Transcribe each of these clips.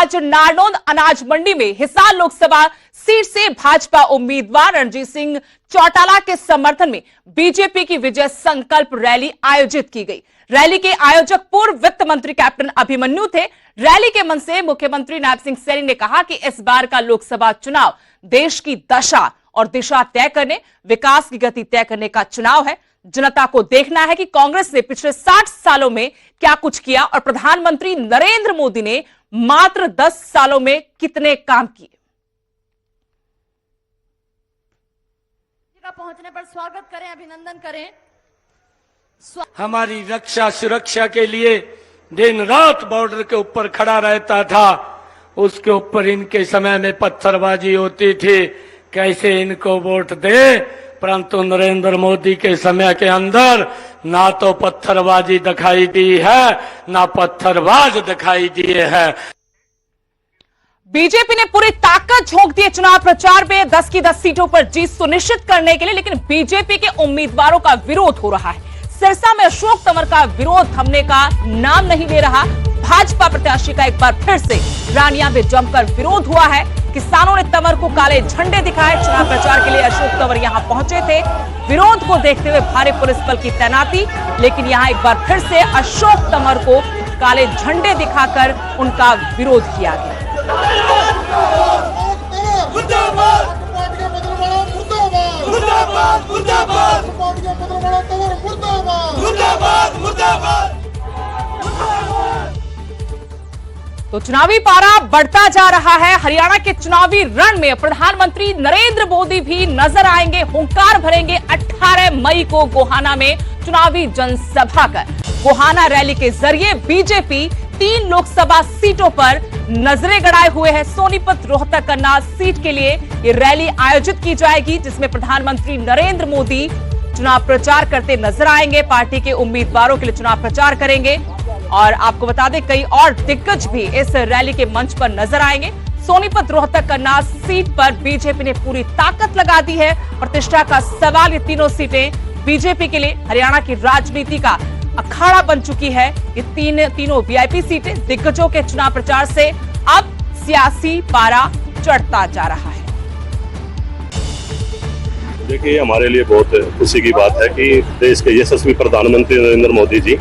आज नारनौंद अनाज मंडी में हिसार लोकसभा सीट से भाजपा उम्मीदवार रणजीत सिंह चौटाला के समर्थन में बीजेपी की विजय संकल्प रैली आयोजित की गई। रैली के आयोजक पूर्व वित्त मंत्री कैप्टन अभिमन्यु थे। रैली के मंच से मुख्यमंत्री नायब सिंह सैनी ने कहा कि इस बार का लोकसभा चुनाव देश की दशा और दिशा तय करने, विकास की गति तय करने का चुनाव है। जनता को देखना है कि कांग्रेस ने पिछले 60 सालों में क्या कुछ किया और प्रधानमंत्री नरेंद्र मोदी ने मात्र 10 सालों में कितने काम किए। पहुंचने पर स्वागत करें, अभिनंदन करें। हमारी रक्षा सुरक्षा के लिए दिन रात बॉर्डर के ऊपर खड़ा रहता था। उसके ऊपर इनके समय में पत्थरबाजी होती थी, कैसे इनको वोट दे। परंतु नरेंद्र मोदी के समय के अंदर ना तो पत्थरबाजी दिखाई दी है, ना पत्थरबाज दिखाई दिए है। बीजेपी ने पूरी ताकत झोंक दी चुनाव प्रचार में 10 की 10 सीटों पर जीत सुनिश्चित करने के लिए, लेकिन बीजेपी के उम्मीदवारों का विरोध हो रहा है। सिरसा में अशोक तंवर का विरोध थमने का नाम नहीं ले रहा। भाजपा प्रत्याशी का एक बार फिर से रानिया में जमकर विरोध हुआ है। किसानों ने तंवर को काले झंडे दिखाए। चुनाव प्रचार के लिए अशोक तंवर यहां पहुंचे थे। विरोध को देखते हुए भारी पुलिस बल की तैनाती, लेकिन यहां एक बार फिर से अशोक तंवर को काले झंडे दिखाकर उनका विरोध किया गया। तो चुनावी पारा बढ़ता जा रहा है। हरियाणा के चुनावी रण में प्रधानमंत्री नरेंद्र मोदी भी नजर आएंगे, हुंकार भरेंगे 18 मई को गोहाना में चुनावी जनसभा कर। गोहाना रैली के जरिए बीजेपी 3 लोकसभा सीटों पर नजरें गड़ाए हुए है। सोनीपत, रोहतक, करनाल सीट के लिए ये रैली आयोजित की जाएगी, जिसमें प्रधानमंत्री नरेंद्र मोदी चुनाव प्रचार करते नजर आएंगे। पार्टी के उम्मीदवारों के लिए चुनाव प्रचार करेंगे और आपको बता दें कई और दिग्गज भी इस रैली के मंच पर नजर आएंगे। सोनीपत, रोहतक, करनाल सीट पर बीजेपी ने पूरी ताकत लगा दी है। प्रतिष्ठा का सवाल, ये तीनों सीटें बीजेपी के लिए हरियाणा की राजनीति का अखाड़ा बन चुकी है। ये तीनों वीआईपी सीटें। दिग्गजों के चुनाव प्रचार से अब सियासी पारा चढ़ता जा रहा है। देखिए, हमारे लिए बहुत खुशी की बात है कि देश के यशस्वी प्रधानमंत्री नरेंद्र मोदी जी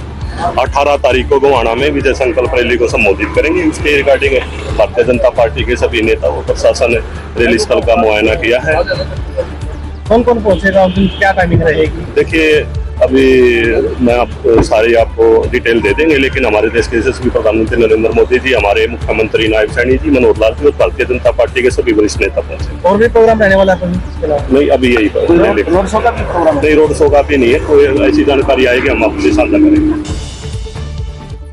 18 तारीख को गोहाना में विजय संकल्प रैली को संबोधित करेंगे। इसके रिगार्डिंग भारतीय जनता पार्टी के सभी नेता व प्रशासन ने रैली स्थल का मुआयना किया है। कौन कौन पहुंचेगा, क्या टाइमिंग रहेगी? देखिए, अभी मैं आपको डिटेल दे देंगे, लेकिन हमारे देश के यशस्वी प्रधानमंत्री नरेंद्र मोदी जी, हमारे मुख्यमंत्री नायब सैनी जी, मनोहर लाल जी और भारतीय जनता पार्टी के सभी वरिष्ठ नेता पहुंचे। और भी प्रोग्राम रहने वाला है? नहीं, अभी यही रोड शो का भी प्रोग्राम नहीं, रोड शो का भी नहीं है। कोई ऐसी जानकारी आएगी हम आपसे साझा करेंगे।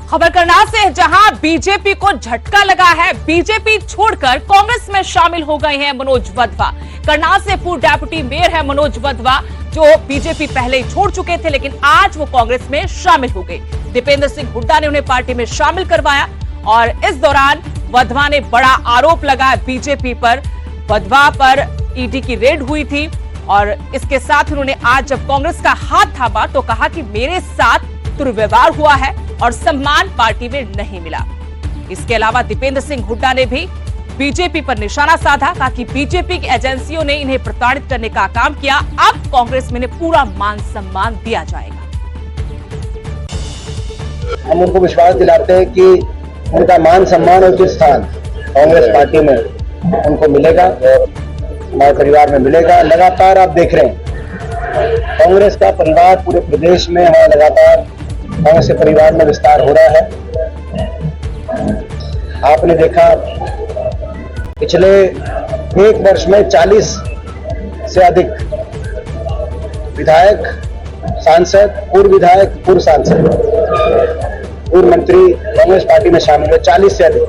खबर करनाल से, जहां बीजेपी को झटका लगा है। बीजेपी छोड़कर कांग्रेस में शामिल हो गए हैं मनोज वधवा। करनाल से पूर्व डेप्यूटी मेयर है मनोज वधवा, जो बीजेपी पहले ही छोड़ चुके थे, लेकिन आज वो कांग्रेस में शामिल हो गए। दीपेंद्र सिंह हुड्डा ने उन्हें पार्टी में शामिल करवाया और इस दौरान वधवा ने बड़ा आरोप लगाया बीजेपी पर। वधवा पर ईडी की रेड हुई थी और इसके साथ उन्होंने आज जब कांग्रेस का हाथ थामा तो कहा कि मेरे साथ दुर्व्यवहार हुआ है और सम्मान पार्टी में नहीं मिला। इसके अलावा दीपेंद्र सिंह हुड्डा ने भी बीजेपी पर निशाना साधा, कहा कि बीजेपी की एजेंसियों ने इन्हें प्रताड़ित करने का काम किया। अब कांग्रेस में इन्हें पूरा मान सम्मान दिया जाएगा। हम उनको विश्वास दिलाते हैं कि उनका मान सम्मान और उचित स्थान कांग्रेस पार्टी में उनको मिलेगा, हमारे परिवार में मिलेगा। लगातार आप देख रहे हैं कांग्रेस का परिवार पूरे प्रदेश में हमारा लगातार कांग्रेस के परिवार में विस्तार हो रहा है। आपने देखा पिछले 1 वर्ष में 40 से अधिक विधायक, सांसद, पूर्व विधायक, पूर्व सांसद, पूर्व मंत्री कांग्रेस पार्टी में शामिल हुए, 40 से अधिक।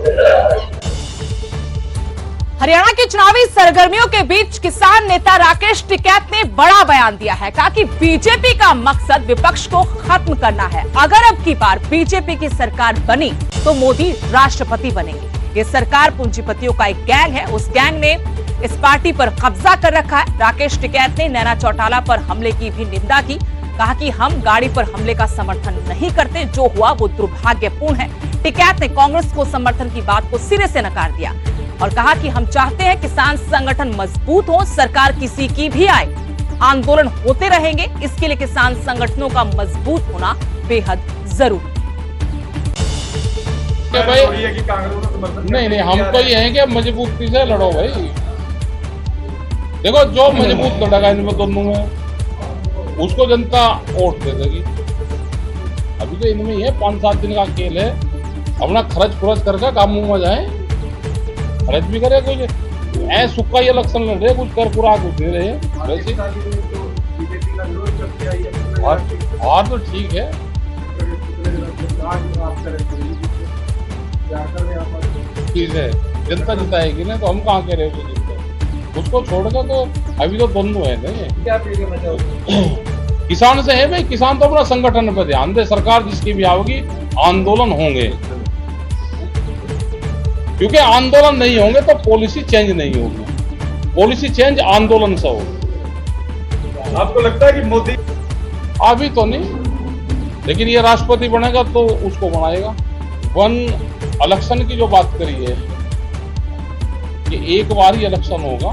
हरियाणा के चुनावी सरगर्मियों के बीच किसान नेता राकेश टिकैत ने बड़ा बयान दिया है। कहा कि बीजेपी का मकसद विपक्ष को खत्म करना है। अगर अब की बार बीजेपी की सरकार बनी तो मोदी राष्ट्रपति बनेंगे। ये सरकार पूंजीपतियों का एक गैंग है। उस गैंग ने इस पार्टी पर कब्जा कर रखा है। राकेश टिकैत ने नैना चौटाला पर हमले की भी निंदा की। कहा कि हम गाड़ी पर हमले का समर्थन नहीं करते, जो हुआ वो दुर्भाग्यपूर्ण है। टिकैत ने कांग्रेस को समर्थन की बात को सिरे से नकार दिया और कहा कि हम चाहते हैं किसान संगठन मजबूत हो, सरकार किसी की भी आए, आंदोलन होते रहेंगे। इसके लिए किसान संगठनों का मजबूत होना बेहद जरूरी। भाई नहीं, हम तो ये हैं कि मजबूती से लड़ो भाई। देखो जो मजबूत लड़ेगा इनमें दोनों में, उसको जनता वोट दे देगी। अभी तो इनमें ही है 5-7 दिन का खेल है, अपना खर्च करके काम में जाए, खर्च भी करे। कुछ ऐसा सुक्का ये इलेक्शन लड़ रहे, कुछ कर पूरा कुछ दे रहे वैसे। और तो ठीक है, चीज है, जनता जिताएगी ना, तो हम कहाँ कह रहे हो उसको छोड़कर। तो अभी तो दोनों है नहीं, किसान से है भाई। किसान तो अपना संगठन पर ध्यान दे, सरकार जिसकी भी आओगी आंदोलन होंगे, क्योंकि आंदोलन नहीं होंगे तो पॉलिसी चेंज नहीं होगी। पॉलिसी चेंज आंदोलन से होगी। आपको लगता है कि मोदी अभी तो नहीं, लेकिन ये राष्ट्रपति बनेगा तो उसको बनाएगा। वन इलेक्शन की जो बात करी है कि एक बार ही इलेक्शन होगा,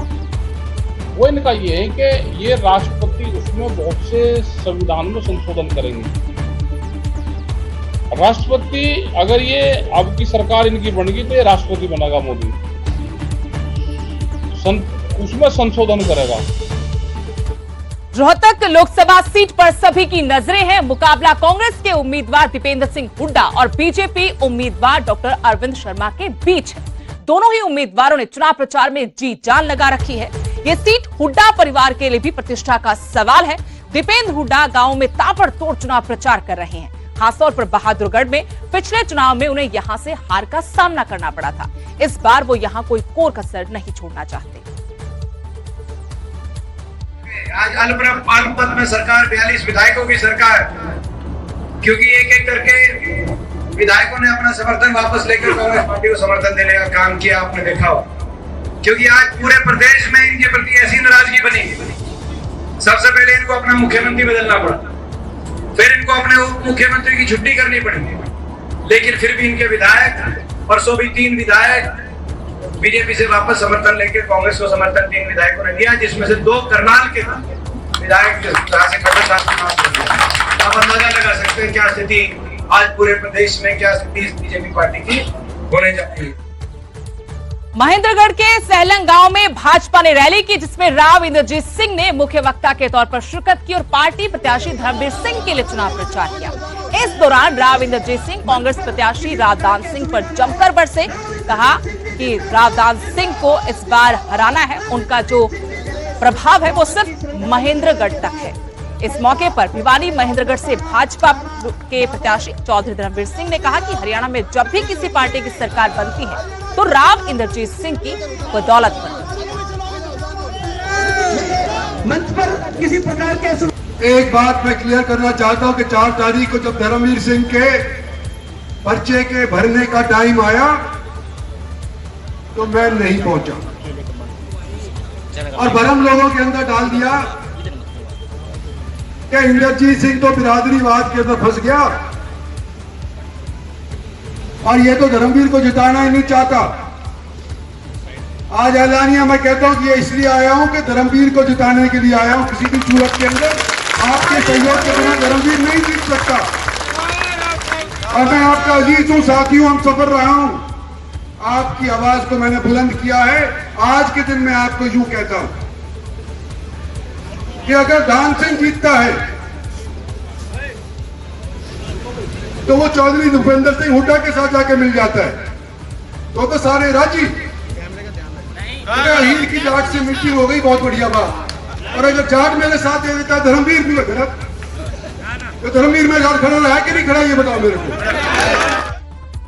वो इनका ये है कि ये राष्ट्रपति उसमें बहुत से संविधान में संशोधन करेंगे। राष्ट्रपति अगर ये अब की सरकार इनकी बनेगी तो ये राष्ट्रपति बनेगा मोदी, उसमें संशोधन करेगा। रोहतक लोकसभा सीट पर सभी की नजरें हैं। मुकाबला कांग्रेस के उम्मीदवार दीपेंद्र सिंह हुड्डा और बीजेपी उम्मीदवार डॉक्टर अरविंद शर्मा के बीच है। दोनों ही उम्मीदवारों ने चुनाव प्रचार में जी जान लगा रखी है। ये सीट हुड्डा परिवार के लिए भी प्रतिष्ठा का सवाल है। दीपेंद्र हुड्डा गांव में ताबड़तोड़ चुनाव प्रचार कर रहे हैं। खासतौर पर बहादुरगढ़ में पिछले चुनाव में उन्हें यहां से हार का सामना करना पड़ा था। इस बार वो यहां कोई कोर कसर नहीं छोड़ना चाहते। आज अल्पमत में सरकार, 42 विधायकों की सरकार, क्योंकि एक एक करके विधायकों ने अपना समर्थन वापस लेकर कांग्रेस पार्टी को समर्थन देने का काम किया, आपने देखा हो। क्योंकि आज पूरे प्रदेश में इनके प्रति ऐसी नाराजगी बनी, सबसे पहले इनको अपना मुख्यमंत्री बदलना पड़ा, फिर इनको अपने उप मुख्यमंत्री की छुट्टी करनी पड़ी, लेकिन फिर भी इनके विधायक, परसों भी 3 विधायक बीजेपी से वापस समर्थन लेकर कांग्रेस को समर्थन 3 विधायकों ने दिया, जिसमें से 2 करनाल के विधायक आप अंदाजा लगा सकते हैं क्या स्थिति आज पूरे प्रदेश में, क्या स्थिति बीजेपी पार्टी की होने जा रही है। महेंद्रगढ़ के सहलंग गांव में भाजपा ने रैली की, जिसमें राव इंद्रजीत सिंह ने मुख्य वक्ता के तौर पर शिरकत की और पार्टी प्रत्याशी धर्मवीर सिंह के लिए चुनाव प्रचार किया। इस दौरान राव इंद्रजीत सिंह कांग्रेस प्रत्याशी रावदान सिंह पर जमकर बरसे। कहा कि रावदान सिंह को इस बार हराना है, उनका जो प्रभाव है वो सिर्फ महेंद्रगढ़ तक है। इस मौके पर भिवानी महेंद्रगढ़ से भाजपा के प्रत्याशी चौधरी धर्मवीर सिंह ने कहा कि हरियाणा में जब भी किसी पार्टी की सरकार बनती है तो राव इंद्रजीत सिंह की बदौलत बनती है। मंच पर किसी प्रकार के एक बात मैं क्लियर करना चाहता हूं कि 4 तारीख को जब धर्मवीर सिंह के पर्चे के भरने का टाइम आया तो मैं नहीं पहुंचा और भरम लोगों के अंदर डाल दिया कि इंद्रजीत सिंह तो बिरादरीवाद के अंदर फंस गया और ये तो धर्मवीर को जिताना ही नहीं चाहता। आज ऐलानिया मैं कहता हूं कि ये इसलिए आया हूं कि धर्मवीर को जिताने के लिए आया हूं। किसी भी सूरत के अंदर आपके सहयोग के बिना धर्मवीर नहीं जीत सकता और मैं आपका अजीज हूं, साथी हूं, हम सफर रहा हूं। आपकी आवाज को मैंने बुलंद किया है। आज के दिन मैं आपको यूं कहता हूं कि अगर दान सिंह जीतता है तो वो चौधरी भूपेंद्र सिंह हुड्डा के साथ जाके मिल जाता है तो सारे राजी। हील की जाट से मिट्टी हो गई, बहुत बढ़िया बात। और अगर जाट मेरे साथ दे देता धर्मवीर भी गलत, तो धर्मवीर मेरे साथ खड़ा रहा है कि नहीं खड़ा, ये बताओ मेरे को।